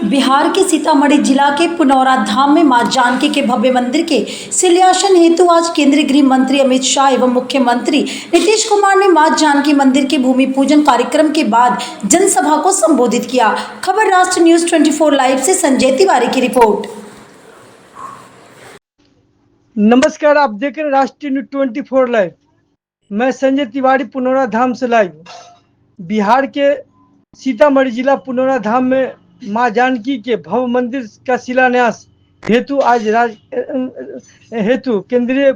बिहार के सीतामढ़ी जिला के पुनौरा धाम में मां जानकी के भव्य मंदिर के शिलान्यासन हेतु आज केंद्रीय गृह मंत्री अमित शाह एवं मुख्यमंत्री नीतीश कुमार ने मां जानकी मंदिर के भूमि पूजन कार्यक्रम के बाद जनसभा को संबोधित किया। खबर राष्ट्र न्यूज 24 लाइव से संजय तिवारी की रिपोर्ट। नमस्कार, आप देख रहे हैं राष्ट्रीय न्यूज 24 लाइव। मैं संजय तिवारी पुनौरा धाम से लाइव। बिहार के सीतामढ़ी जिला पुनौरा धाम में मां जानकी के भव्य मंदिर का शिलान्यास हेतु आज हेतु केंद्रीय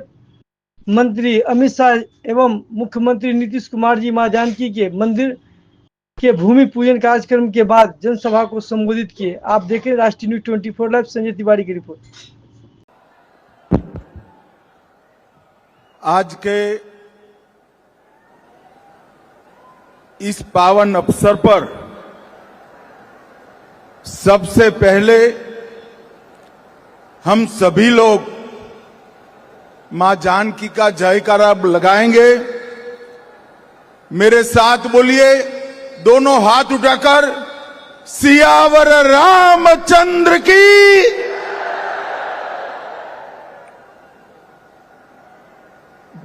मंत्री अमित शाह एवं मुख्यमंत्री नीतीश कुमार जी मां जानकी के मंदिर के भूमि पूजन कार्यक्रम के बाद जनसभा को संबोधित किए। आप देखें राष्ट्रीय न्यूज 24 लाइव, संजय तिवारी की रिपोर्ट। आज के इस पावन अवसर पर सबसे पहले हम सभी लोग मां जानकी का जयकारा लगाएंगे। मेरे साथ बोलिए, दोनों हाथ उठाकर, सियावर रामचंद्र की।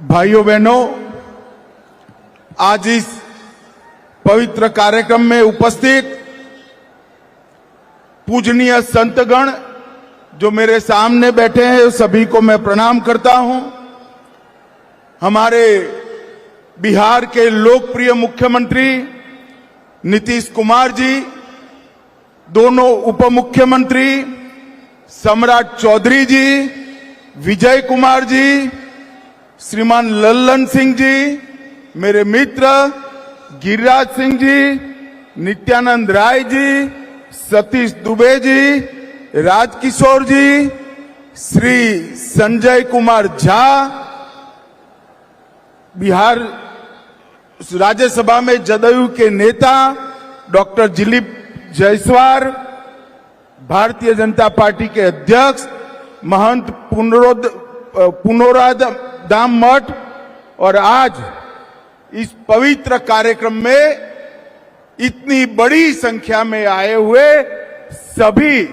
भाइयों बहनों, आज इस पवित्र कार्यक्रम में उपस्थित पूजनीय संतगण जो मेरे सामने बैठे हैं, सभी को मैं प्रणाम करता हूं। हमारे बिहार के लोकप्रिय मुख्यमंत्री नीतीश कुमार जी, दोनों उप मुख्यमंत्री सम्राट चौधरी जी, विजय कुमार जी, श्रीमान लल्लन सिंह जी, मेरे मित्र गिरिराज सिंह जी, नित्यानंद राय जी, सतीश दुबे जी, राजकिशोर जी, श्री संजय कुमार झा, बिहार राज्यसभा में जदयू के नेता डॉक्टर दिलीप जायसवाल, भारतीय जनता पार्टी के अध्यक्ष महंत पुनौरा धाम मठ, और आज इस पवित्र कार्यक्रम में इतनी बड़ी संख्या में आए हुए सभी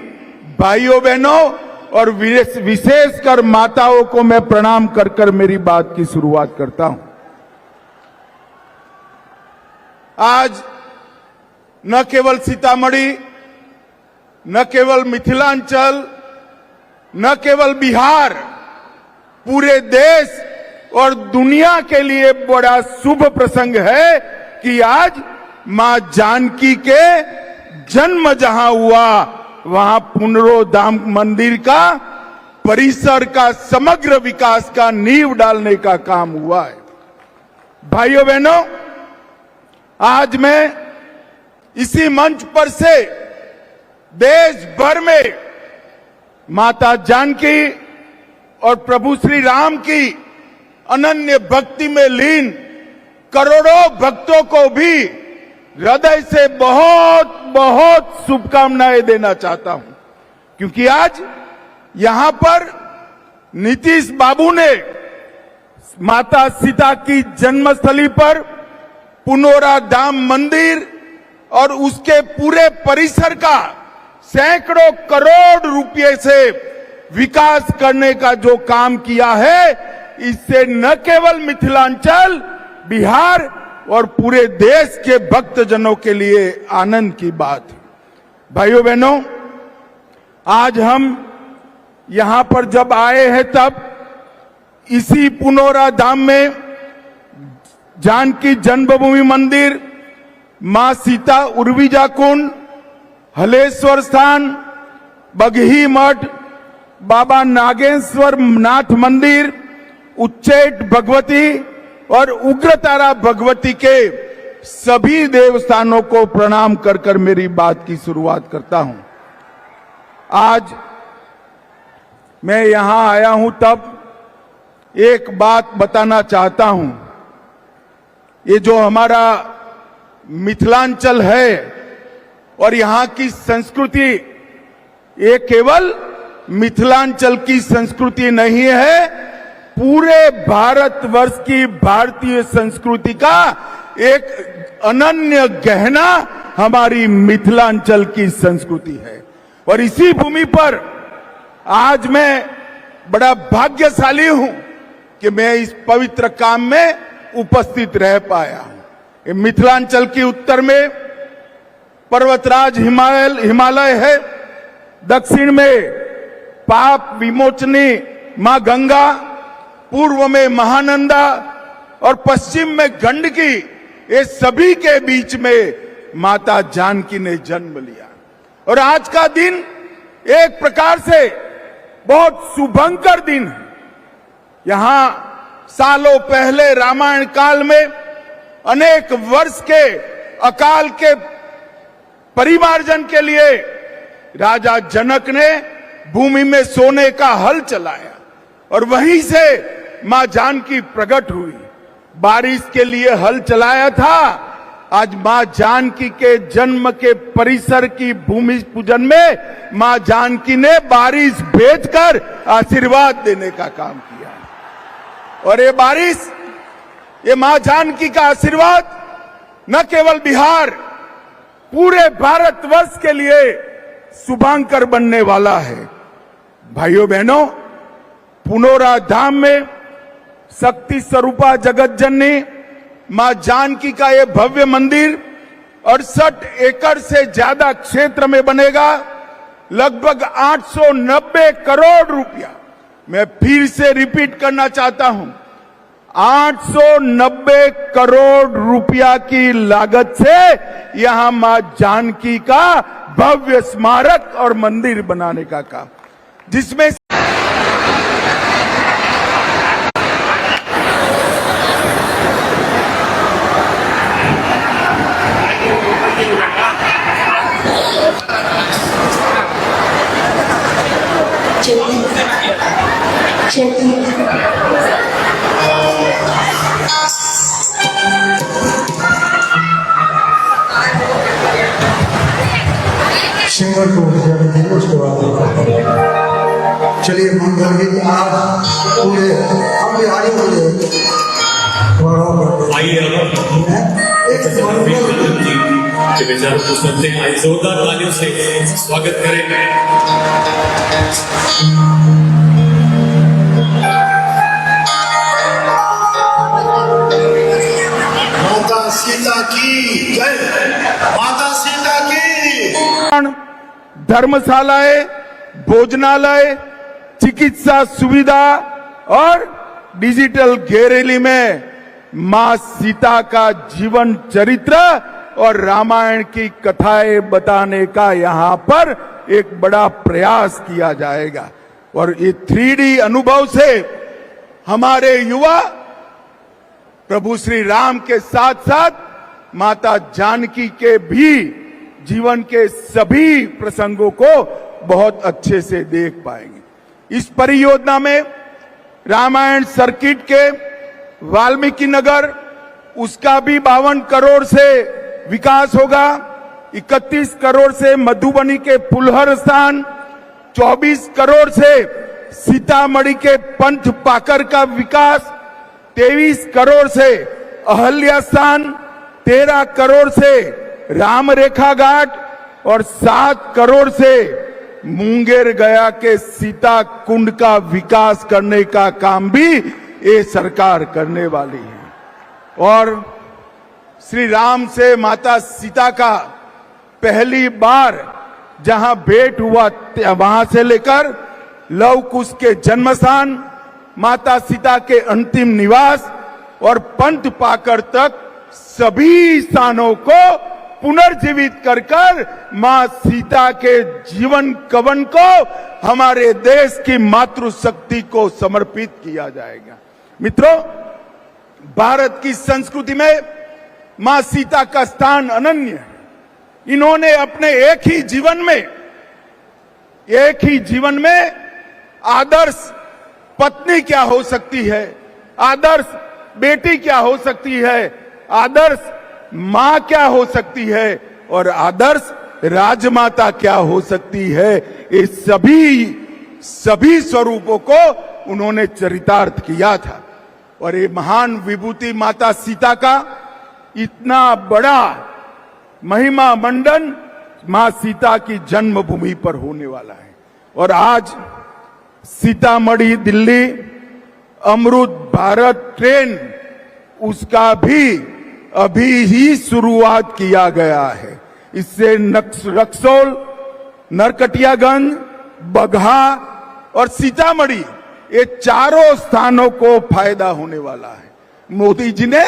भाइयों बहनों और विशेषकर माताओं को मैं प्रणाम कर कर मेरी बात की शुरुआत करता हूं। आज न केवल सीतामढ़ी, न केवल मिथिलांचल, न केवल बिहार, पूरे देश और दुनिया के लिए बड़ा शुभ प्रसंग है कि आज मां जानकी के जन्म जहां हुआ, वहां पुनौरा धाम मंदिर का परिसर का समग्र विकास का नींव डालने का काम हुआ है। भाइयों बहनों, आज मैं इसी मंच पर से देश भर में माता जानकी और प्रभु श्री राम की अनन्य भक्ति में लीन करोड़ों भक्तों को भी हृदय से बहुत बहुत शुभकामनाएं देना चाहता हूं, क्योंकि आज यहां पर नीतीश बाबू ने माता सीता की जन्मस्थली पर पुनौरा धाम मंदिर और उसके पूरे परिसर का सैकड़ों करोड़ रुपए से विकास करने का जो काम किया है, इससे न केवल मिथिलांचल, बिहार और पूरे देश के भक्तजनों के लिए आनंद की बात है। भाइयों बहनों, आज हम यहां पर जब आए हैं तब इसी पुनौरा धाम में जानकी जन्मभूमि मंदिर, मां सीता उर्विजा कुंड, हलेश्वर स्थान, बगही मठ, बाबा नागेश्वर नाथ मंदिर, उच्चैठ भगवती और उग्रतारा भगवती के सभी देवस्थानों को प्रणाम कर कर मेरी बात की शुरुआत करता हूं। आज मैं यहां आया हूं तब एक बात बताना चाहता हूं। ये जो हमारा मिथिलांचल है और यहां की संस्कृति, ये केवल मिथिलांचल की संस्कृति नहीं है, पूरे भारतवर्ष की भारतीय संस्कृति का एक अनन्य गहना हमारी मिथिलांचल की संस्कृति है। और इसी भूमि पर आज मैं बड़ा भाग्यशाली हूं कि मैं इस पवित्र काम में उपस्थित रह पाया हूं। ये मिथिलांचल की उत्तर में पर्वतराज हिमालय है, दक्षिण में पाप विमोचनी मां गंगा, पूर्व में महानंदा और पश्चिम में गंडकी। ये सभी के बीच में माता जानकी ने जन्म लिया। और आज का दिन एक प्रकार से बहुत शुभंकर दिन है। यहां सालों पहले रामायण काल में अनेक वर्ष के अकाल के परिमार्जन के लिए राजा जनक ने भूमि में सोने का हल चलाया और वहीं से मां जानकी प्रकट हुई। बारिश के लिए हल चलाया था। आज मां जानकी के जन्म के परिसर की भूमि पूजन में मां जानकी ने बारिश भेजकर आशीर्वाद देने का काम किया। और ये बारिश, ये मां जानकी का आशीर्वाद न केवल बिहार, पूरे भारतवर्ष के लिए शुभांकर बनने वाला है। भाइयों बहनों, पुनौरा धाम में शक्ति स्वरूपा जगत जननी मां जानकी का ये भव्य मंदिर 68 एकड़ से ज्यादा क्षेत्र में बनेगा। लगभग 890 करोड़ रुपया, मैं फिर से रिपीट करना चाहता हूं, 890 करोड़ रुपया की लागत से यहां मां जानकी का भव्य स्मारक और मंदिर बनाने का काम, जिसमें सिंगर को उसके बाद चलिए मंगल गीत आज पूरे हम बिहारी बोले के विचारों को सुनते हैं। आइए जोरदार तालियों से स्वागत करें। माता सीता की जय, माता सीता की। धर्मशालाएं, भोजनालय, चिकित्सा सुविधा और डिजिटल गैलरी में मां सीता का जीवन चरित्र और रामायण की कथाएं बताने का यहां पर एक बड़ा प्रयास किया जाएगा। और ये 3D अनुभव से हमारे युवा प्रभु श्री राम के साथ साथ माता जानकी के भी जीवन के सभी प्रसंगों को बहुत अच्छे से देख पाएंगे। इस परियोजना में रामायण सर्किट के वाल्मीकि नगर, उसका भी 52 करोड़ से विकास होगा। 31 करोड़ से मधुबनी के फुलहर स्थान, 24 करोड़ से सीतामढ़ी के पंथ पाकर का विकास, 23 करोड़ से अहल्या स्थान, 13 करोड़ से राम रेखा घाट और 7 करोड़ से मुंगेर गया के सीता कुंड का विकास करने का काम भी ये सरकार करने वाली है। और श्री राम से माता सीता का पहली बार जहां भेंट हुआ, वहां से लेकर लव कुश के जन्म स्थान, माता सीता के अंतिम निवास और पंथ पाकर तक सभी स्थानों को पुनर्जीवित कर कर मां सीता के जीवन कवन को हमारे देश की मातृशक्ति को समर्पित किया जाएगा। मित्रों, भारत की संस्कृति में मां सीता का स्थान अनन्य है। इन्होंने अपने एक ही जीवन में आदर्श पत्नी क्या हो सकती है, आदर्श बेटी क्या हो सकती है, आदर्श मां क्या हो सकती है और आदर्श राजमाता क्या हो सकती है, ये सभी स्वरूपों को उन्होंने चरितार्थ किया था। और ये महान विभूति माता सीता का इतना बड़ा महिमा मंडन मां सीता की जन्मभूमि पर होने वाला है। और आज सीतामढ़ी दिल्ली अमृत भारत ट्रेन, उसका भी अभी ही शुरुआत किया गया है। इससे रक्सौल, नरकटियागंज, बगहा और सीतामढ़ी, ये चारों स्थानों को फायदा होने वाला है। मोदी जी ने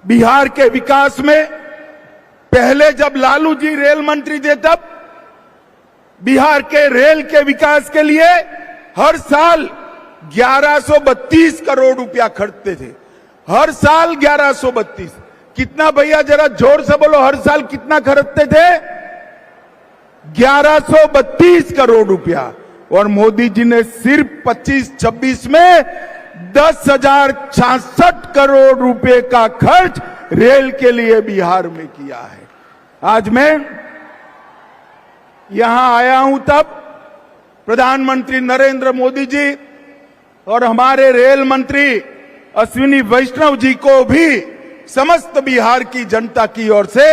बिहार के विकास में, पहले जब लालू जी रेल मंत्री थे तब बिहार के रेल के विकास के लिए हर साल 1132 करोड़ रुपया खर्चते थे। हर साल 1132। कितना भैया, जरा जोर से बोलो, हर साल कितना खर्चते थे? 1132 करोड़ रुपया। और मोदी जी ने सिर्फ 25-26 में 10,066 करोड़ रुपए का खर्च रेल के लिए बिहार में किया है। आज मैं यहां आया हूं तब प्रधानमंत्री नरेंद्र मोदी जी और हमारे रेल मंत्री अश्विनी वैष्णव जी को भी समस्त बिहार की जनता की ओर से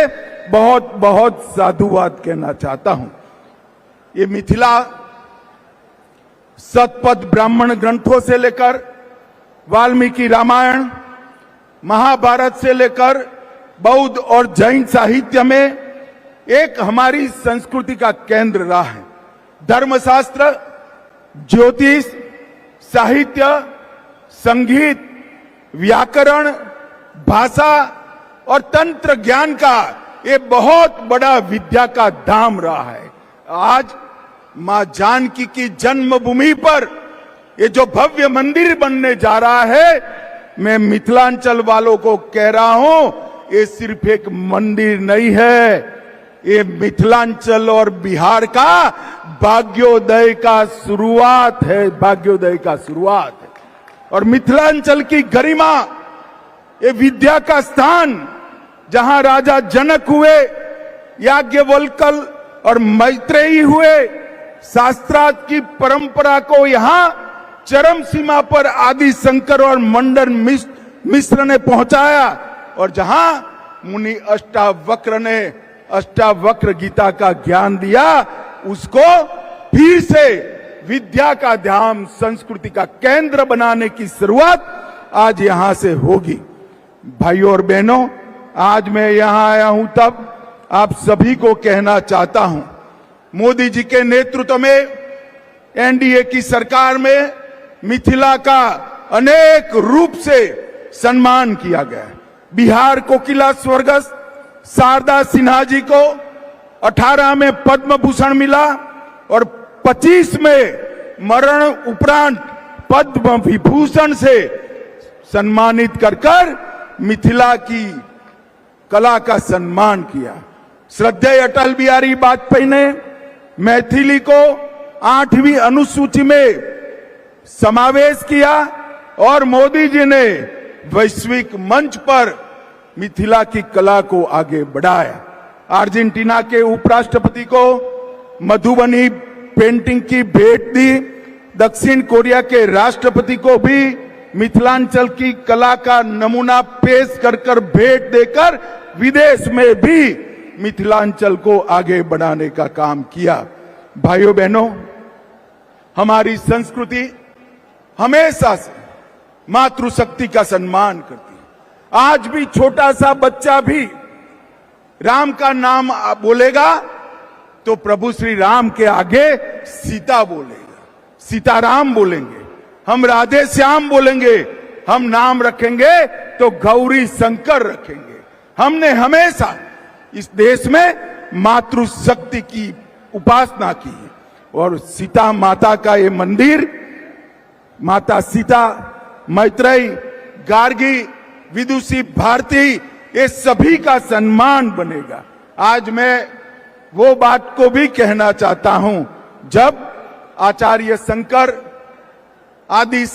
बहुत बहुत साधुवाद कहना चाहता हूं। ये मिथिला शतपथ ब्राह्मण ग्रंथों से लेकर वाल्मीकि रामायण, महाभारत से लेकर बौद्ध और जैन साहित्य में एक हमारी संस्कृति का केंद्र रहा है। धर्मशास्त्र, ज्योतिष, साहित्य, संगीत, व्याकरण, भाषा और तंत्र ज्ञान का ये बहुत बड़ा विद्या का धाम रहा है। आज मां जानकी की जन्मभूमि पर ये जो भव्य मंदिर बनने जा रहा है, मैं मिथिलांचल वालों को कह रहा हूं, ये सिर्फ एक मंदिर नहीं है, ये मिथिलांचल और बिहार का भाग्योदय का शुरुआत है, भाग्योदय का शुरुआत है। और मिथिलांचल की गरिमा, ये विद्या का स्थान, जहां राजा जनक हुए, याज्ञवल्क्य और मैत्रेयी हुए, शास्त्रार्थ की परंपरा को यहां चरम सीमा पर आदि शंकर और मंडन मिश्र ने पहुंचाया, और जहां मुनि अष्टावक्र ने अष्टावक्र गीता का ज्ञान दिया, उसको फिर से विद्या का धाम, संस्कृति का केंद्र बनाने की शुरुआत आज यहां से होगी। भाइयों और बहनों, आज मैं यहां आया हूं तब आप सभी को कहना चाहता हूं, मोदी जी के नेतृत्व में एनडीए की सरकार में मिथिला का अनेक रूप से सम्मान किया गया। बिहार कोकिला स्वर्गस्थ शारदा सिन्हा जी को 18 में पद्म भूषण मिला और 25 में मरण उपरांत पद्म विभूषण से सम्मानित कर मिथिला की कला का सम्मान किया। श्रद्धेय अटल बिहारी वाजपेयी ने मैथिली को 8वीं अनुसूची में समावेश किया और मोदी जी ने वैश्विक मंच पर मिथिला की कला को आगे बढ़ाया। अर्जेंटीना के उपराष्ट्रपति को मधुबनी पेंटिंग की भेंट दी। दक्षिण कोरिया के राष्ट्रपति को भी मिथिलांचल की कला का नमूना पेश कर भेंट देकर विदेश में भी मिथिलांचल को आगे बढ़ाने का काम किया। भाइयों बहनों, हमारी संस्कृति हमेशा से मातृशक्ति का सम्मान करती है। आज भी छोटा सा बच्चा भी राम का नाम बोलेगा तो प्रभु श्री राम के आगे सीता बोलेगा, सीताराम बोलेंगे, हम राधे श्याम बोलेंगे, हम नाम रखेंगे तो गौरी शंकर रखेंगे। हमने हमेशा इस देश में मातृशक्ति की उपासना की और सीता माता का ये मंदिर, माता सीता, मैत्रेयी, गार्गी, विदुषी, भारती, ये सभी का सम्मान बनेगा। आज मैं वो बात को भी कहना चाहता हूं, जब आचार्य शंकर आदि